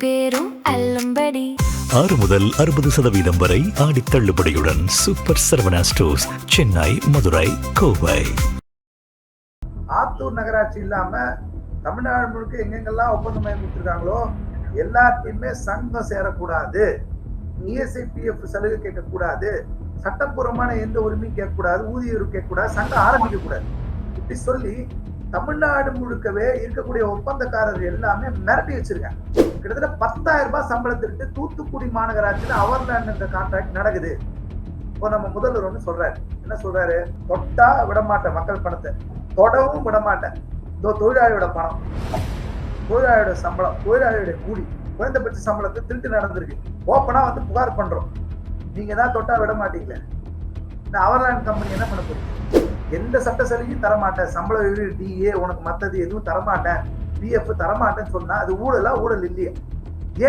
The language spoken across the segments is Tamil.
பேரும் அல்லும்படி 6 முதல் 60% வரை ஆடி தள்ளுபடியுடன் சூப்பர் சரவணா ஸ்டோர்ஸ், சென்னை, மதுரை, கோவை. ஆத்தூர் நகராட்சி இல்லாம தமிழ்நாடு முழுக்க எங்கெங்கெல்லாம் ஒப்பந்தம் மையம் கொடுத்துருக்காங்களோ எல்லாத்தையுமே சங்கம் சேரக்கூடாது, ESIPF சலுகை கேட்கக்கூடாது, சட்டப்பூர்வமான எந்த உரிமையும் கேட்கக்கூடாது, ஊதிய கேட்கக்கூடாது, சங்கம் ஆரம்பிக்க கூடாது. இப்படி சொல்லி தமிழ்நாடு முழுக்கவே இருக்கக்கூடிய ஒப்பந்தக்காரர் எல்லாமே மிரட்டி வச்சிருக்காங்க. கிட்டத்தட்ட 10,000 ரூபாய் சம்பளத்திற்கு தூத்துக்குடி மாநகராட்சியில அவர்லேண்ட் என்ற கான்ட்ராக்ட் நடக்குது. இப்போ நம்ம முதல்வர் ஒன்று சொல்றாரு, என்ன சொல்றாரு? தொட்டா விடமாட்டேன், மக்கள் பணத்தை தொடவும் விடமாட்டேன். தொழிலாளியோட பணம், தொழிலாளியோட சம்பளம், தொழிலாளியோட கூலி, குறைந்தபட்ச சம்பளத்தை திருட்டு நடந்திருக்கு. ஓப்பனா வந்து புகார் பண்றோம். நீங்க தான் தொட்டா விட மாட்டீங்களே. இந்த அவர்லேண்ட் கம்பெனி என்ன பண்ண போறீங்க? எந்த சட்ட சலுகையும் தரமாட்டேன், சம்பள DA உனக்கு மத்தது எதுவும் தரமாட்டேன், PF தரமாட்டேன்னு சொன்னா அது ஊழலா? ஊழல் இல்லையா?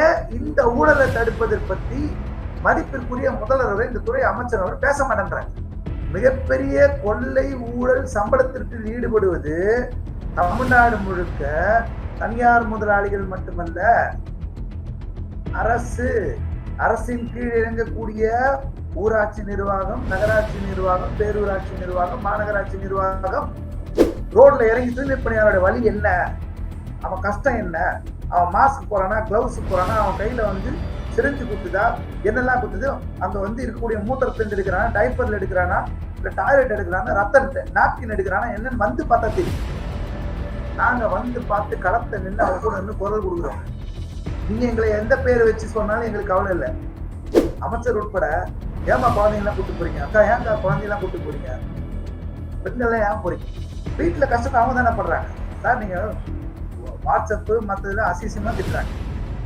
ஏன் இந்த ஊழலை தடுப்பதை பற்றி மதிப்பிற்குரிய முதல்வர் இந்த துறை அமைச்சர் அவர் பேச மாட்டேன்றாங்க. மிகப்பெரிய கொள்ளை ஊழல் சம்பளத்திற்கு ஈடுபடுவது தமிழ்நாடு முழுக்க தனியார் முதலாளிகள் மட்டுமல்ல, அரசின் கீழ் இறங்கக்கூடிய ஊராட்சி நிர்வாகம், நகராட்சி நிர்வாகம், பேரூராட்சி நிர்வாகம், மாநகராட்சி நிர்வாகம் ரோட்ல இறங்கி தூய்மை பணியாளருடைய வழி என்ன, அவன் கஷ்டம் என்ன, அவன் மாஸ்க் போறானா, கிளவுஸ் போறானா, அவன் கையில வந்து சிரிஞ்சு குத்துதா, என்னெல்லாம் குத்துதோ அங்க வந்து இருக்கக்கூடிய மூத்திரத்திலிருந்து எடுக்கிறானா, டைப்பர்ல எடுக்கிறானா, இல்ல டாய்லெட் எடுக்கிறானா, ரத்த நாப்கின் எடுக்கிறானா என்னன்னு வந்து பார்த்தா தெரியும். நாங்க வந்து பார்த்து களத்தை நின்று அவங்க கூட நின்று குரல் கொடுக்குறோம். நீங்க எங்களை எந்த பேரை வச்சு சொன்னாலும் எங்களுக்கு கவலை இல்லை. அமைச்சர் உட்பட ஏமா குழந்தைங்கலாம் கூட்டு போறீங்க, அக்கா ஏன்க்கா குழந்தைங்கலாம் கூட்டு போறீங்க, பெண்கள்லாம் ஏன் போறீங்க? வீட்டுல கஷ்டத்தை அவங்க தானே பண்றாங்க. சார் நீங்க வாட்ஸ்அப்பு மற்றதுல அசிசமா திட்டுறாங்க,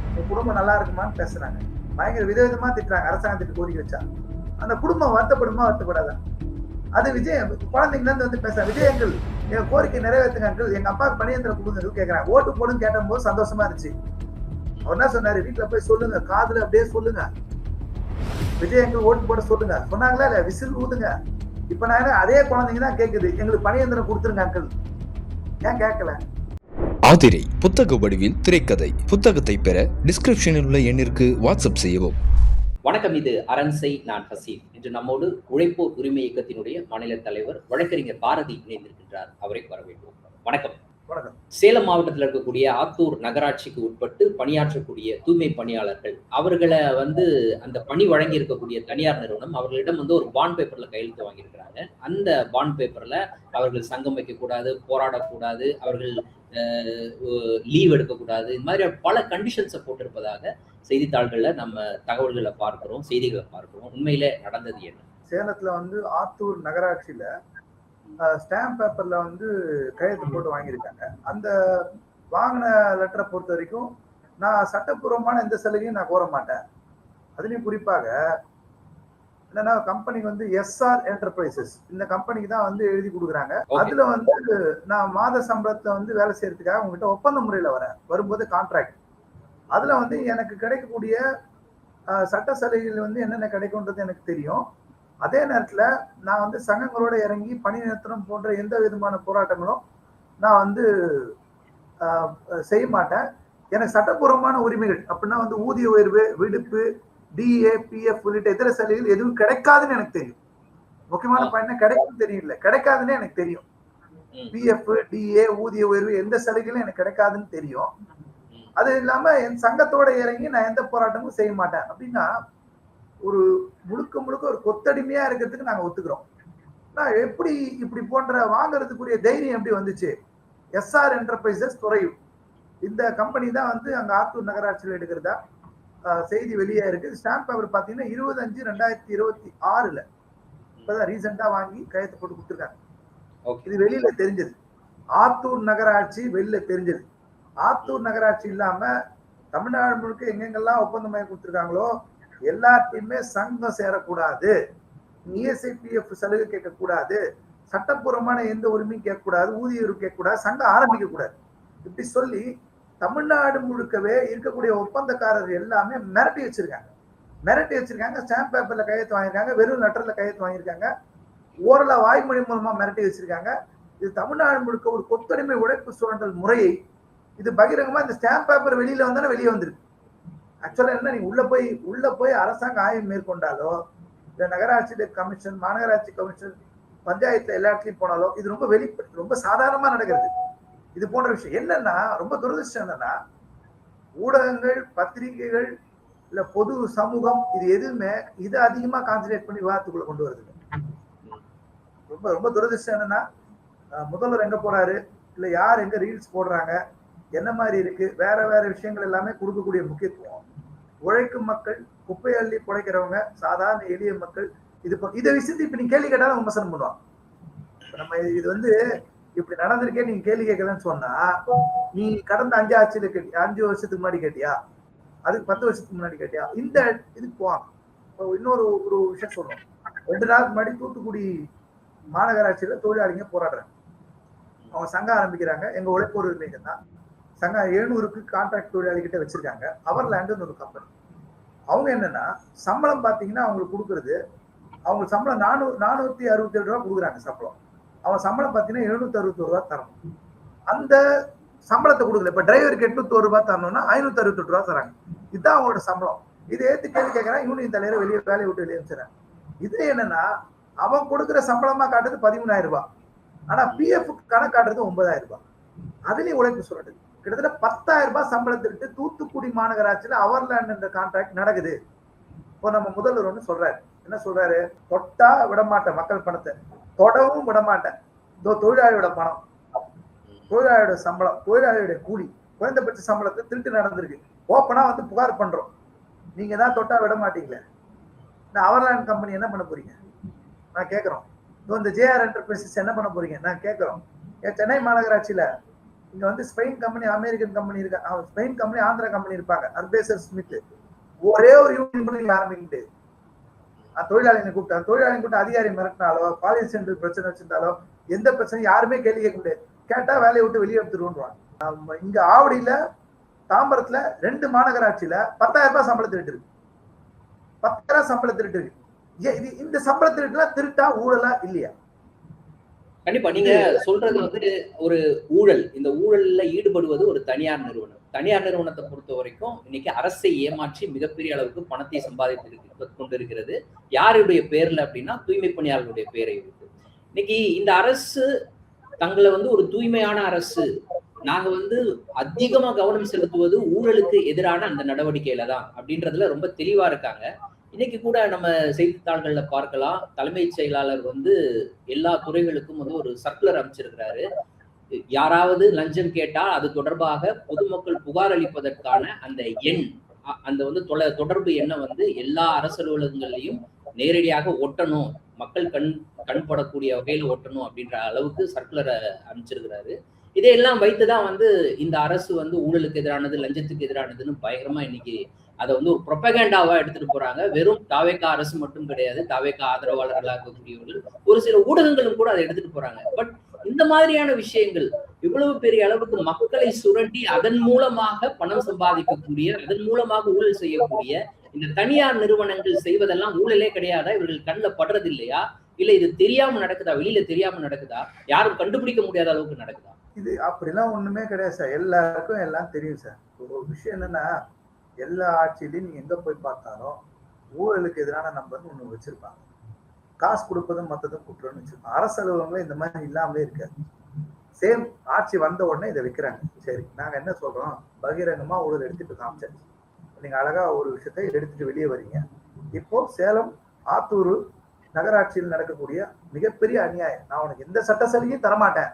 உங்க குடும்பம் நல்லா இருக்குமான்னு பேசுறாங்க, பயங்கர விதவிதமா திட்டுறாங்க. அரசாங்கத்துக்கு கோரிக்கை வச்சா அந்த குடும்பம் வருத்தப்படுமா வருத்தப்படாதா? அது விஜய் குழந்தைங்கள இருந்து வந்து பேசுறாங்க, விஜய் அங்கிள் எங்க கோரிக்கை நிறைவேற்றுங்க அங்கிள், எங்க அப்பாவுக்கு பணியந்திரம் கொடுங்க கேட்கறாங்க. ஓட்டு போடுன்னு கேட்ட போது சந்தோஷமா இருந்துச்சு. அவர் என்ன சொன்னாரு? வீட்டுல போய் சொல்லுங்க, காதுல அப்படியே சொல்லுங்க, விஜய் அங்கிள் ஓட்டு போட சொல்லுங்க சொன்னாங்களா இல்ல? விசில் ஊதுங்க. இப்ப நான் அதே குழந்தைங்க தான் கேக்குது, எங்களுக்கு பணியந்திரம் கொடுத்துருங்க அங்கிள். ஏன் கேட்கல? ஆதிரை புத்தக வடிவில் திரைக்கதை புத்தகத்தை பெற டிஸ்கிரிப்ஷனில் உள்ள எண்ணிற்கு வாட்ஸ்அப் செய்யவும். வணக்கம், இது அரண்சை, நான் ஹசீன். இன்று நம்மோடு உழைப்போர் உரிமை இயக்கத்தினுடைய மாநில தலைவர் வழக்கறிஞர் பாரதி இணைந்திருக்கின்றார். அவரை வரவேற்போம். வணக்கம். சேலம் மாவட்டத்தில் இருக்கக்கூடிய ஆத்தூர் நகராட்சிக்கு உட்பட்டு பணியாற்றக்கூடிய தூய்மை பணியாளர்கள், அவர்களை வந்து அந்த பணி வழங்கி இருக்கக்கூடிய தனியார் நிறுவனம் அவர்களிடம் வந்து ஒரு பாண்ட் பேப்பர்ல கையெழுத்து வாங்கியிருக்கிறாங்க. அந்த பாண்ட் பேப்பர்ல அவர்கள் சங்கம் வைக்கக்கூடாது, போராடக்கூடாது, அவர்கள் லீவ் எடுக்கக்கூடாது, இந்த மாதிரி பல கண்டிஷன்ஸை போட்டிருப்பதாக செய்தித்தாள்கள்ல நம்ம தகவல்களை பார்க்கிறோம், செய்திகளை பார்க்கிறோம். உண்மையில நடந்தது என்ன? சேலத்துல வந்து ஆத்தூர் நகராட்சியில ஸ்டாம்ப் பேப்பர்ல வந்து கையெழுத்து போட்டு வாங்கியிருக்காங்க. அந்த வாங்கின லெட்டரை பொறுத்த வரைக்கும் நான் சட்டப்பூர்வமான எந்த சலுகையும் நான் கோர மாட்டேன். அதுலயும் குறிப்பாக என்னன்னா, கம்பெனி வந்து SR என்டர்பிரைசஸ் இந்த கம்பெனிக்கு தான் வந்து எழுதி கொடுக்குறாங்க. அதுல வந்து நான் மாத சம்பளத்தை வந்து வேலை செய்யறதுக்காக உங்ககிட்ட ஒப்பந்த முறையில வரும்போது கான்ட்ராக்ட், அதுல வந்து எனக்கு கிடைக்கக்கூடிய சட்ட சலுகைகள் வந்து என்னென்ன கிடைக்கும்ன்றது எனக்கு தெரியும். அதே நேரத்துல நான் வந்து சங்கங்களோட இறங்கி பணி நிறுத்தம் போன்ற எந்த விதமான போராட்டங்களும் நான் வந்து செய்ய மாட்டேன். எனக்கு சட்டப்பூர்வமான உரிமைகள் அப்படின்னா வந்து ஊதிய உயர்வு, விடுப்பு, DA, PF உள்ளிட்ட இதர சலுகைகள் எதுவும் கிடைக்காதுன்னு எனக்கு தெரியும். முக்கியமான பாயிண்ட் கிடைக்கும் தெரியல, கிடைக்காதுன்னு எனக்கு தெரியும். PF, DA, ஊதிய உயர்வு எந்த சலுகைகளும் எனக்கு கிடைக்காதுன்னு தெரியும். அது இல்லாம என் சங்கத்தோட இறங்கி நான் எந்த போராட்டமும் செய்ய மாட்டேன் அப்படின்னா ஒரு முழுக்க முழுக்க ஒரு கொத்தடிமையா இருக்கிறதுக்கு நாங்க ஒத்துக்கிறோம். நான் எப்படி இப்படி போன்ற வாங்குறதுக்குரிய தைரியம் எப்படி வந்துச்சு? SR என்டர்பிரைசஸ் துறையும் இந்த கம்பெனி தான் வந்து அங்க ஆத்தூர் நகராட்சியில் எடுக்கிறதா செய்தி வெளியே இருக்கு. ஸ்டாம்ப் பேப்பர் பாத்தீங்கன்னா 25/2026 இப்பதான் ரீசெண்டா வாங்கி கையெழுத்து போட்டு கொடுத்துருக்காங்க. இது வெளியில தெரிஞ்சது, ஆத்தூர் நகராட்சி வெளியில தெரிஞ்சது. ஆத்தூர் நகராட்சி இல்லாம தமிழ்நாடு முழுக்க எங்கெங்கெல்லாம் ஒப்பந்தம் மையம் கொடுத்துருக்காங்களோ எல்லாத்தையுமே சங்கம் சேரக்கூடாது, ESIPF சலுகை கேட்கக்கூடாது, சட்டப்பூர்வமான எந்த உரிமையும் கேட்கக்கூடாது, ஊதிய கேட்கக்கூடாது, சங்கம் ஆரம்பிக்க கூடாது. இப்படி சொல்லி தமிழ்நாடு முழுக்கவே இருக்கக்கூடிய ஒப்பந்தக்காரர் எல்லாமே மிரட்டி வச்சிருக்காங்க. ஸ்டாம்ப் பேப்பர்ல கையெழுத்து வாங்கியிருக்காங்க, வெறும் லெட்டர்ல கையெழுத்து வாங்கியிருக்காங்க, ஓரளா வாய்மொழி மூலமா மிரட்டி வச்சிருக்காங்க. இது தமிழ்நாடு முழுக்க ஒரு கொத்தடிமை உழைப்பு சுரண்டல் முறையை இது பகிரங்கமா இந்த ஸ்டாம்ப் பேப்பர் வெளியில வந்தானே வெளியே வந்துருக்கு. ஆக்சுவலா என்ன, நீங்க உள்ள போய் அரசாங்க ஆய்வு மேற்கொண்டாலோ இந்த நகராட்சி கமிஷன், மாநகராட்சி கமிஷன், பஞ்சாயத்துல எல்லா இடத்துலயும் போனாலோ இது ரொம்ப சாதாரணமா நடக்கிறது. இது போன்ற விஷயம் என்னன்னா, ரொம்ப துரதிருஷ்டம் என்னன்னா, ஊடகங்கள், பத்திரிகைகள், இல்ல பொது சமூகம் இது எதுவுமே இதை அதிகமா கான்சன்ட்ரேட் பண்ணி விவாதத்துக்குள்ள கொண்டு வருது. ரொம்ப ரொம்ப துரதிருஷ்டம் என்னன்னா, முதல்வர் எங்க போறாரு, இல்ல யார் எங்க ரீல்ஸ் போடுறாங்க, என்ன மாதிரி இருக்கு, வேற வேற விஷயங்கள் எல்லாமே கொடுக்கக்கூடிய முக்கியத்துவம் உழைக்கும் மக்கள், குப்பை அள்ளி குறைக்கிறவங்க, சாதாரண எளிய மக்கள் இதை விஷயத்தை இப்ப நீங்க கேள்வி கேட்டாலும் விமர்சனம் பண்ணுவாங்க. நம்ம இது வந்து இப்படி நடந்திருக்கே நீங்க கேள்வி கேட்கலன்னு சொன்னா, நீ கடந்த 5 வருஷத்துக்கு முன்னாடி கேட்டியா, அதுக்கு 10 வருஷத்துக்கு முன்னாடி கேட்டியா, இந்த இதுக்கு போவாங்க. இன்னொரு விஷயம் சொல்லணும். 2 நாளுக்கு முன்னாடி தூத்துக்குடி மாநகராட்சியில தொழிலாளிங்க போராடுறாங்க. அவங்க சங்கம் ஆரம்பிக்கிறாங்க. எங்க உழைப்போர் உரிமைங்க தான் சங்கம் 700க்கு கான்ட்ராக்ட் தொழிலாளி கிட்ட வச்சிருக்காங்க. அவர் லேண்டுன்னு ஒரு கம்பெனி. அவங்க என்னன்னா, சம்பளம் பாத்தீங்கன்னா அவங்களுக்கு கொடுக்கறது, அவங்க சம்பளம் 467 ரூபா கொடுக்குறாங்க சம்பளம். அவன் சம்பளம் பாத்தீங்கன்னா 761 ரூபா தரணும். அந்த சம்பளத்தை கொடுக்கல. இப்ப டிரைவருக்கு 801 ரூபாய் தரணும்னா 568 ரூபா தராங்க. இதுதான் அவங்களோட சம்பளம். இதை ஏத்து கேள்வி கேட்கறான், யூனியன் தலைவர் வேலையை விட்டு வெளியே அனுப்பிச்சுறாங்க. இது என்னன்னா, அவன் கொடுக்குற சம்பளமா காட்டுறது 13,000 ரூபாய், ஆனா பிஎஃப் கணக்கு காட்டுறது 9,000 ரூபாய். அதுலயும் உழைப்பு சொல்றது கிட்டத்தட்ட 10,000 ரூபாய் சம்பளத்திற்கு தூத்துக்குடி மாநகராட்சியில அவர்லேண்ட் என்ற கான்ட்ராக்ட் நடக்குது. இப்போ நம்ம முதல்வர் ஒண்ணு சொல்றாரு. என்ன சொல்றாரு? தொட்டா விடமாட்டேன், மக்கள் பணத்தை தொடவும் விடமாட்டேன். தொழிலாளியோட பணம், தொழிலாளியோட சம்பளம், தொழிலாளியோட கூலி, குறைந்தபட்ச சம்பளத்தை திருட்டு நடந்திருக்கு. ஓப்பனா வந்து புகார் பண்றோம். நீங்க தான் தொட்டா விட மாட்டீங்களே. அவர்லேண்ட் கம்பெனி என்ன பண்ண போறீங்க நான் கேட்கிறோம். இந்த ஜேஆர் என்டர்பிரைசஸ் என்ன பண்ண போறீங்க நான் கேட்கிறோம். சென்னை மாநகராட்சியில இங்க வந்து ஸ்பெயின் கம்பெனி, அமெரிக்கன் கம்பெனி இருக்கா, ஸ்பெயின் கம்பெனி, ஆந்திரா கம்பெனி இருப்பாங்க. அர்பேசர் ஸ்மித் ஒரே ஒரு யூனியன் பண்ணி ஆரம்பிக்கிட்டு தொழிலாளிகளை கூப்பிட்டாங்க. தொழிலாளிகளை கூப்பிட்டு அதிகாரி மிரட்டினாலோ, காலேஜ் சென்டர் பிரச்சனை வச்சிருந்தாலோ எந்த பிரச்சனையும் யாருமே கேள்வி கேட்க முடியாது. கேட்டா வேலையை விட்டு வெளியே எடுத்துருவோம். இங்க ஆவடியில, தாம்பரத்துல 2 மாநகராட்சியில 10,000 ரூபாய் சம்பளம் திருட்டு இருக்கு. 10,000 சம்பளம் திருட்டு இருக்கு. இந்த சம்பள திருட்டுல திருட்டா ஊழலா இல்லையா? கண்டிப்பா நீங்க சொல்றது வந்து ஒரு ஊழல். இந்த ஊழல்ல ஈடுபடுவது ஒரு தனியார் நிறுவனம். தனியார் நிறுவனத்தை பொறுத்த வரைக்கும் இன்னைக்கு அரசை ஏமாற்றி மிகப்பெரிய அளவுக்கு பணத்தை சம்பாதித்து கொண்டிருக்கிறது. யாருடைய பேர்ல அப்படின்னா தூய்மை பணியாளர்களுடைய பேரை இருக்கு. இன்னைக்கு இந்த அரசு தங்களை வந்து ஒரு தூய்மையான அரசு, நாங்க வந்து அதிகமா கவனம் செலுத்துவது ஊழலுக்கு எதிரான அந்த நடவடிக்கையில தான் அப்படின்றதுல ரொம்ப தெளிவா இருக்காங்க. இன்னைக்கு கூட நம்ம செய்தித்தாள்கள்ல பார்க்கலாம், தலைமைச் செயலாளர் வந்து எல்லா துறைகளுக்கும் வந்து ஒரு சர்க்குலர் அமைச்சிருக்கிறாரு. யாராவது லஞ்சம் கேட்டால் அது தொடர்பாக பொதுமக்கள் புகார் அளிப்பதற்கான அந்த எண், அந்த வந்து தொடர்பு எண்ணை வந்து எல்லா அரசு அலுவலகங்கள்லையும் நேரடியாக ஒட்டணும், மக்கள் கண்படக்கூடிய வகையில் ஒட்டணும் அப்படின்ற அளவுக்கு சர்க்குலரை அமைச்சிருக்கிறாரு. இதையெல்லாம் வைத்துதான் வந்து இந்த அரசு வந்து ஊழலுக்கு எதிரானது, லஞ்சத்துக்கு எதிரானதுன்னு பயங்கரமா இன்னைக்கு அதை வந்து ஒரு ப்ரொபகேண்டாவா எடுத்துட்டு போறாங்க. வெறும் தாவேகா அரசு மட்டும் கிடையாது, தாவேகா ஆதரவாளர்களாக இருக்கக்கூடியவர்கள், ஒரு சில ஊடகங்களும் கூட அதை எடுத்துட்டு போறாங்க. பட் இந்த மாதிரியான விஷயங்கள் இவ்வளவு பெரிய அளவுக்கு மக்களை சுரண்டி அதன் மூலமாக பணம் சம்பாதிக்கக்கூடிய, அதன் மூலமாக ஊழல் செய்யக்கூடிய இந்த தனியார் நிறுவனங்கள் செய்வதெல்லாம் ஊழலே கிடையாதா? இவர்கள் கண்ணில் படுறது இல்லையா? இல்ல இது தெரியாம நடக்குதா? வெளியில தெரியாம நடக்குதா? யாரும் கண்டுபிடிக்க முடியாத அளவுக்கு நடக்குதா? இது அப்படிலாம் ஒண்ணுமே கிடையாது சார். எல்லாருக்கும் எல்லாம் தெரியும் சார். ஒரு விஷயம் என்னன்னா, எல்லா ஆட்சியிலையும் நீங்க எங்க போய் பார்த்தாலும் ஊழலுக்கு எதிரான நம்பர்னு ஒண்ணு வச்சிருப்பாங்க. காசு கொடுப்பதும் மற்றதும் குற்றம்னு வச்சிருப்பாங்க. அரசு அலுவலகங்களும் இந்த மாதிரி இல்லாமலே இருக்காது. சேம் ஆட்சி வந்த உடனே இதை வைக்கிறாங்க. சரி, நாங்க என்ன சொல்றோம், பகிரங்கமா ஊழல் எடுத்துட்டு காமிச்சாச்சு. நீங்க அழகா ஒரு விஷயத்தை எடுத்துட்டு வெளியே வரீங்க. இப்போ சேலம் ஆத்தூர் நகராட்சியில் நடக்கக்கூடிய மிகப்பெரிய அநியாயம். நான் உனக்கு எந்த சட்ட சலுகையும் தரமாட்டேன்,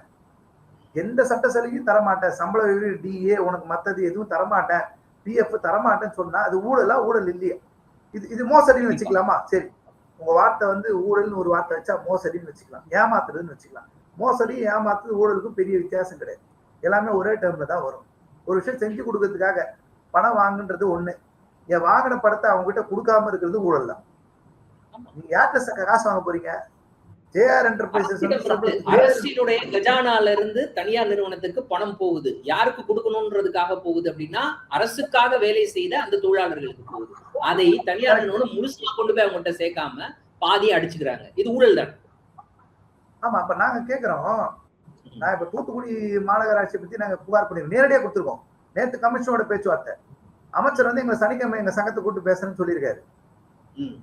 எந்த சட்ட சலுகையும் தரமாட்டேன், சம்பள உயர்வு, டிஏ, உனக்கு மத்தது எதுவும் தரமாட்டேன், பிஎஃப் தரமாட்டேன்னு சொன்னா அது ஊழலா? ஊழல் இல்லையா? இது மோசடின்னு வச்சுக்கலாமா? சரி, உங்க வார்த்தை வந்து ஊழல்னு ஒரு வார்த்தை வச்சா மோசடின்னு வச்சுக்கலாம், ஏமாத்துறதுன்னு வச்சுக்கலாம். மோசடி, ஏமாத்துறது, ஊழலுக்கும் பெரிய வித்தியாசம் கிடையாது. எல்லாமே ஒரே டேர்ம்ல தான் வரும். ஒரு விஷயம் செஞ்சு கொடுக்கறதுக்காக பணம் வாங்குன்றது ஒண்ணு, என் வாங்கின படத்தை அவங்க கிட்ட கொடுக்காம இருக்கிறது ஊழல் தான். நீங்க யார்கிட்ட காசு வாங்க போறீங்க? ஜேஆர் என்டர்பிரைசஸ் அரசினுடைய கஜானால இருந்து தனியார் நிறுவனத்துக்கு பணம் போகுது. யாருக்கு கொடுக்கணும்ன்றதுக்காக போகுது அப்படின்னா அரசுக்காக வேலை செய்த அந்த தொழிலாளர்களுக்கு போகுது. அதை தனியார் நிறுவனம் முழுசா கொண்டு போய் அவங்ககிட்ட சேர்க்காம பாதியை அடிச்சுக்கிறாங்க. இது ஊழல் தான். ஆமா, அப்ப நாங்க கேக்குறோம், இப்ப தூத்துக்குடி மாநகராட்சியை பத்தி நாங்க புகார் பண்ணி நேரடியா கொடுத்துருக்கோம். நேற்று கமிஷனோட பேச்சுவார்த்தை, அமைச்சர் வந்து எங்க சனிக்கிழமை எங்க சங்கத்தை கூப்பிட்டு பேசுறேன்னு சொல்லியிருக்காரு.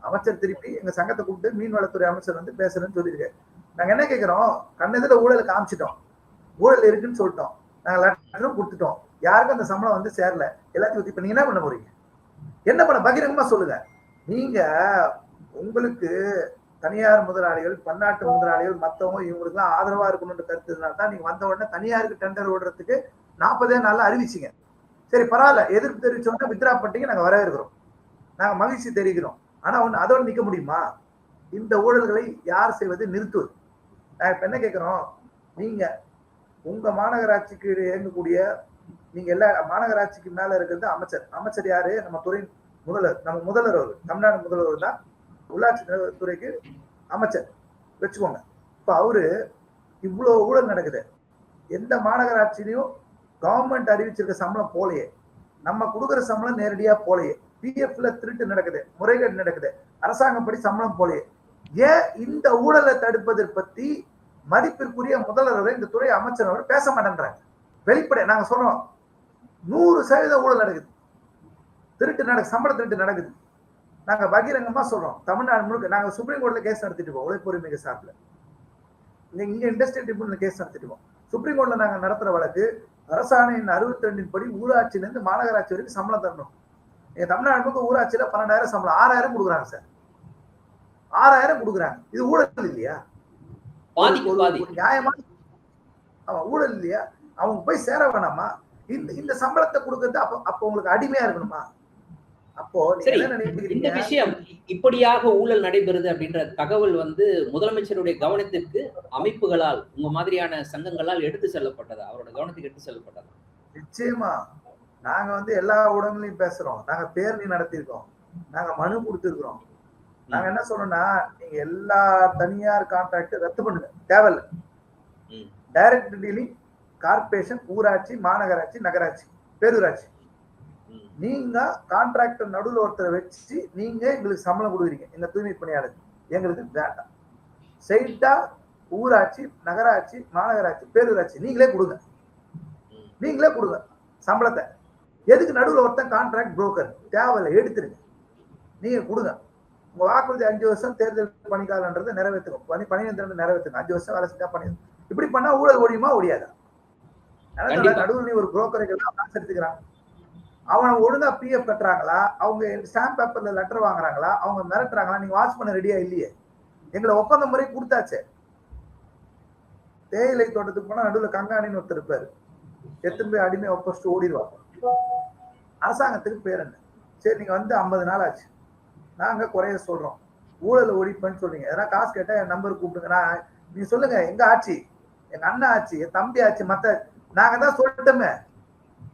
அமைச்சர் திருப்பி எங்க சங்கத்தை கூப்பிட்டு மீன்வளத்துறை அமைச்சர் வந்து பேசுறேன்னு சொல்லியிருக்காரு. நாங்க என்ன கேட்கிறோம், கண்ணெதிர ஊழலை காமிச்சிட்டோம், ஊழல் இருக்குன்னு சொல்லிட்டோம், நாங்க லெட்டரும் கொடுத்துட்டோம், யாருக்கும் அந்த சம்பளம் வந்து சேரல, எல்லாத்தையும் இப்ப நீங்க என்ன பண்ண போறீங்க? என்ன பண்ண பகிரங்கமா சொல்லுங்க. நீங்க உங்களுக்கு தனியார் முதலாளிகள், பன்னாட்டு முதலாளிகள், மத்தவங்க இவங்களுக்கு எல்லாம் ஆதரவா இருக்கணும்னு கருத்துனால தான் நீங்க வந்த உடனே தனியாருக்கு டெண்டர் ஓடுறதுக்கு 40 நாள்ல அறிவிச்சிங்க. சரி பரவாயில்ல, எதிர்ப்பு தெரிவிச்சோன்னா வித்ரா பண்ணிட்டீங்க, நாங்க வரவேற்கிறோம், நாங்க மகிழ்ச்சி தெரிவிக்கிறோம். ஆனா ஒண்ணு அதோட நிக்க முடியுமா? இந்த ஊழல்களை யார் செய்வது? நிறுத்துவது. நான் இப்ப என்ன கேட்கிறோம், நீங்க உங்க மாநகராட்சிக்கு இயங்கக்கூடிய நீங்க எல்லா மாநகராட்சிக்கு மேல இருக்கிறது அமைச்சர். அமைச்சர் யாரு? நம்ம துறை முதல்வர், நம்ம முதல்வர் அவர்கள், தமிழ்நாடு முதல்வர் தான் உள்ளாட்சி துறைக்கு அமைச்சர் வச்சுக்கோங்க. இப்ப அவரு இவ்வளவு ஊழல் நடக்குது, எந்த மாநகராட்சியிலையும் கவர்மெண்ட் அறிவிச்சிருக்க சம்பளம் போலையே, நம்ம கொடுக்குற சம்பளம் நேரடியா போலையே, பிஎஃப்ல திருட்டு நடக்குது, முறைகேடு நடக்குது, அரசாங்கப்படி சம்பளம் போலையே. ஏன் இந்த ஊழலை தடுப்பதை பத்தி மதிப்பிற்குரிய முதல்வர் இந்த துறை அமைச்சர் அவர் பேச மாட்டேன்றாங்க? வெளிப்படை நாங்க சொல்றோம், 100% ஊழல் நடக்குது, திருட்டு நடக்குது, சம்பள திருட்டு நடக்குது. நாங்க பகிரங்கமா சொல்றோம், தமிழ்நாடு முழுக்க. நாங்க சுப்ரீம் கோர்ட்ல கேஸ் நடத்திட்டு இருக்கோம், உழைப்பு உரிமை சார்பில். இங்க இண்டஸ்ட்ரியல் ட்ரிபியூனல்ல கேஸ் நடத்திட்டு இருக்கோம். சுப்ரீம் கோர்ட்ல நாங்க நடத்துற வழக்கு அரசாணையின் 62 படி ஊராட்சியில இருந்து மாநகராட்சி வரைக்கும் சம்பளம் தரணும். எங்க தமிழ்நாடு முழுக்க ஊராட்சியில 12,000 சம்பளம், 6,000 கொடுக்குறாங்க சார், 6,000 கொடுக்குறாங்க. இது ஊழல் இல்லையா? நியாயமா? ஊழல் இல்லையா? அவங்க போய் சேர வேணாமா? இந்த சம்பளத்தை கொடுக்கறது அப்ப உங்களுக்கு அடிமையா இருக்கணுமா? அப்போ இந்த விஷயம் இப்படியாக ஊழல் நடைபெறுது அப்படின்ற தகவல் வந்து முதலமைச்சருடைய கவனத்திற்கு அமைப்புகளால், உங்க மாதிரியான சங்கங்களால் எடுத்து செல்லப்பட்டது, அவரோட கவனத்துக்கு எடுத்து செல்லப்பட்டது? நிச்சயமா. நாங்க வந்து எல்லா ஊடகங்களையும் பேசுறோம், நாங்க பேரணி நடத்திருக்கோம், நாங்க மனு கொடுத்திருக்கிறோம். நாங்க என்ன சொல்றோம்னா, நீங்க எல்லா தனியார் கான்ட்ராக்ட் ரத்து பண்ணுங்க, தேவையில்லை. டைரக்ட் டீலிங், கார்பரேஷன், ஊராட்சி, மாநகராட்சி, நகராட்சி, பேரூராட்சி, நீங்க கான்ட்ராக்டர் நடுவில் ஒருத்தரை வச்சு நீங்க எங்களுக்கு சம்பளம் கொடுக்குறீங்க, எங்க தூய்மை பணியாளர், எங்களுக்கு வேண்டாம். ஸ்ட்ரெயிட்டா ஊராட்சி, நகராட்சி, மாநகராட்சி, பேரூராட்சி நீங்களே கொடுங்க, நீங்களே கொடுங்க சம்பளத்தை. எதுக்கு நடுவில் ஒருத்தன் கான்ட்ராக்ட் புரோக்கர்? தேவையில்லை, எடுத்துருங்க, நீங்க கொடுங்க. உங்க வாக்குறுதி 5 வருஷம் தேர்தல் பணிக்காலன்றதை நிறைவேற்றுங்க, பணியந்திரன் நிறைவேற்றுங்க, 5 வருஷம் வேலை செஞ்சா பண்ணி. இப்படி பண்ணா ஊழல் ஓடியுமா ஓடியாதா? நடுவில் நீ ஒரு புரோக்கரை காசு எடுத்துக்கிறாங்க, அவனை ஒழுங்கா பிஎஃப் கட்டுறாங்களா, அவங்க ஸ்டாம்ப் பேப்பர்ல லெட்டர் வாங்குறாங்களா, அவங்க மிரட்டுறாங்களா? நீங்க வாட்ச் பண்ண ரெடியா இல்லையே. எங்களை ஒப்பந்த முறை கொடுத்தாச்சு. தேயிலை தோட்டத்துக்கு போனா நடுவில் கங்காணின்னு ஒருத்தர் இருப்பாரு, எத்தனை பேர் அடிமை ஒப்பஸ்ட்டு ஓடிடுவாங்க. அரசாங்கத்துக்கு பேர் என்ன? சரி நீங்க வந்து 50 நாள் ஆச்சு, நாங்க குறைய சொல்றோம், ஊழலை ஒழிப்பேன்னு சொல்றீங்க, எதனா காசு கேட்டா என் நம்பர் கூப்பிடுங்க, நீங்க சொல்லுங்க எங்க ஆட்சி, எங்க அண்ணன் ஆட்சி, என் தம்பி ஆட்சி, மத்த நாங்க தான் சொல்லிட்டோமே.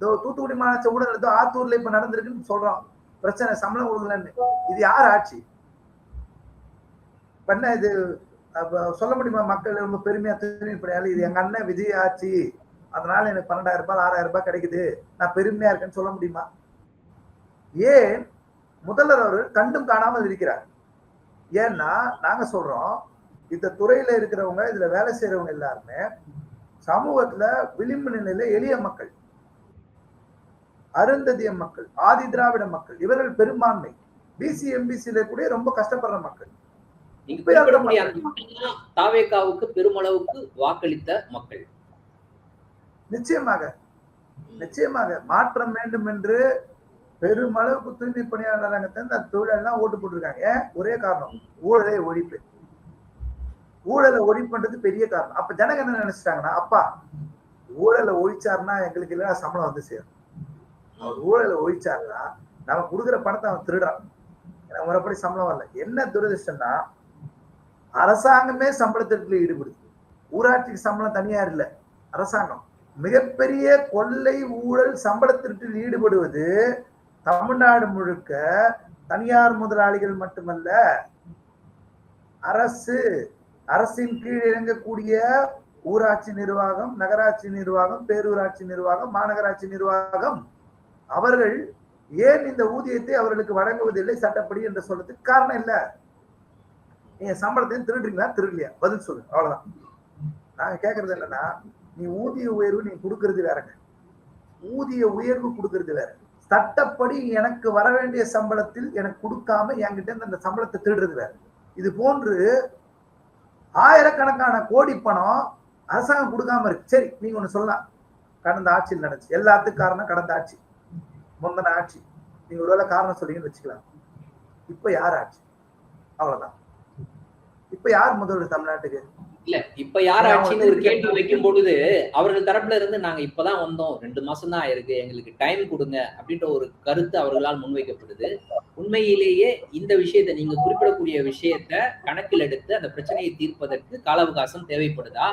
தூத்துக்குடி மாநகராட்சி ஊழல் ஏதோ ஆத்தூர்ல இப்ப நடந்திருக்குன்னு சொல்றோம், பிரச்சனை சம்பளம் கொடுக்கலன்னு. இது யார் ஆட்சி? பண்ண இது சொல்ல முடியுமா? மக்கள் ரொம்ப பெருமையா தெரிவிப்படையால இது எங்க அண்ணன் விஜய் ஆட்சி, அதனால எனக்கு 12,000 ரூபாய் 6,000 ரூபாய் கிடைக்குது, நான் பெருமையா இருக்கேன்னு சொல்ல முடியுமா? ஏன் முதல்வர் அவர்கள் கண்டும் காணாமல் இருக்கிறார்? ஏன்னா நாங்க சொல்றோம், இந்த துறையில இருக்கிறவங்க, இதுல வேலை செய்யறவங்க எல்லாருமே சமூகத்துல விளிம்பு நிலையில எளிய மக்கள், அருந்ததிய மக்கள், ஆதி திராவிட மக்கள், இவர்கள் பெரும்பான்மை. பிசி எம்பிசில கூட ரொம்ப கஷ்டப்படுற மக்கள். தாவேகாவுக்கு பெருமளவுக்கு வாக்களித்த மக்கள். நிச்சயமாக நிச்சயமாக மாற்றம் வேண்டும் என்று பெருமளவுக்கு தூய்மை பணியாளர் தொழிலெல்லாம் ஓட்டு போட்டிருக்காங்க. ஒரே காரணம், ஊழலை ஒழிப்பு. ஊழலை ஒழிப்புன்றது பெரிய காரணம். அப்ப ஜனங்க என்ன நினைச்சிட்டாங்கன்னா, அப்பா ஊழலை ஒழிச்சாருன்னா எங்களுக்கு இல்லைன்னா சம்பளம் வந்து சேரும், அவர் ஊழலை ஒழிச்சாருன்னா நம்ம கொடுக்குற பணத்தை அவன் திருடுறான், முறைப்படி சம்பளம் வரல. என்ன துரதிருஷ்டம்னா, அரசாங்கமே சம்பளத்திற்கு ஈடுபடுது, ஊராட்சிக்கு சம்பளம் தனியார் இல்லை, அரசாங்கம். மிகப்பெரிய கொள்ளை ஊழல் சம்பளத்திற்கு ஈடுபடுவது தமிழ்நாடு முழுக்க தனியார் முதலாளிகள் மட்டுமல்ல, அரசு, அரசின் கீழ் இயங்கக்கூடிய ஊராட்சி நிர்வாகம், நகராட்சி நிர்வாகம், பேரூராட்சி நிர்வாகம், மாநகராட்சி நிர்வாகம், அவர்கள் ஏன் இந்த ஊதியத்தை அவர்களுக்கு வழங்குவதில்லை சட்டப்படி என்று சொல்றதுக்கு காரணம் இல்ல. நீங்க சம்பளத்தையும் திருடுறீங்களா திருடலையா? பதில் சொல்லு, அவ்வளவுதான். நாங்க கேட்கறது என்னன்னா, நீ ஊதிய உயர்வு நீ கொடுக்கறது வேறங்க, ஊதிய உயர்வு கொடுக்கறது வேற, சட்டப்படி எனக்கு வர வேண்டிய சம்பளத்தில் எனக்கு கொடுக்காம என்கிட்ட இருந்து அந்த சம்பளத்தை திருடுறது வேற. இது போன்று ஆயிரக்கணக்கான கோடி பணம் அரசாங்கம் கொடுக்காம இருக்கு. சரி, நீங்க ஒண்ணு சொல்லலாம், கடந்த ஆட்சியில் நடந்துச்சு. எல்லாத்துக்கும் காரணம் கடந்த ஆட்சி, முந்தின ஆட்சி. நீங்க ஒருவேளை காரணம் சொல்றீங்கன்னு வச்சுக்கலாம். இப்ப யார் ஆட்சி? அவ்வளவுதான். இப்ப யார் முதல்வர் தமிழ்நாட்டுக்கு? இல்ல, இப்ப யார் ஆட்சின்னு ஒரு கேள்வி வைக்கும் பொழுது அவர்கள் தரப்புல இருந்து நாங்க இப்பதான் வந்தோம், 2 மாசம் தான் ஆயிருக்கு, எங்களுக்கு டைம் கொடுங்க அப்படின்ற ஒரு கருத்து அவர்களால் முன்வைக்கப்படுது. உண்மையிலேயே இந்த விஷயத்தை, நீங்க குறிப்பிடக்கூடிய விஷயத்த கணக்கில் எடுத்து அந்த பிரச்சனையை தீர்ப்பதற்கு கால அவகாசம் தேவைப்படுதா?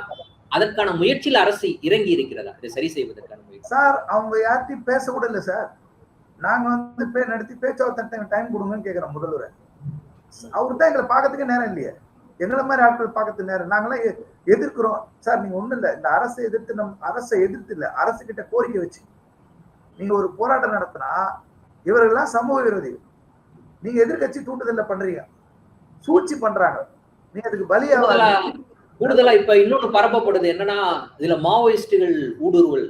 அதற்கான முயற்சியில் அரசு இறங்கி இருக்கிறதா இதை சரி செய்வதற்கான முயற்சி? சார், அவங்க யார்ட்டையும் பேச கூட இல்லை சார். நாங்க வந்து நடத்தி பேச்சுவார்த்தை டைம் கொடுங்கன்னு கேட்கிறோம் முதல்வர். அவரு தான் எங்களை பார்க்கறதுக்கு நேரம் இல்லையே. எங்களை மாதிரி ஆட்கள் பார்க்கறதுக்கு நேரம். நாங்களாம் எதிர்க்கிறோம் சார். நீங்க ஒண்ணும் இல்லை, இந்த அரசை எதிர்த்து அரசை எதிர்த்து இல்லை, அரசு கிட்ட கோரிக்கை வச்சு நீங்க ஒரு போராட்டம் நடத்தினா இவர்கள்லாம் சமூக விரோதிகள். நீங்க எதிர்கட்சி தூண்டுதல்ல பண்றீங்க, சூழ்ச்சி பண்றாங்க. நீங்க அதுக்கு பலியாக கூடுதலா இப்ப இன்னொன்னு பரப்பப்படுது என்னன்னா, இதுல மாவோயிஸ்டுகள் ஊடுருவல்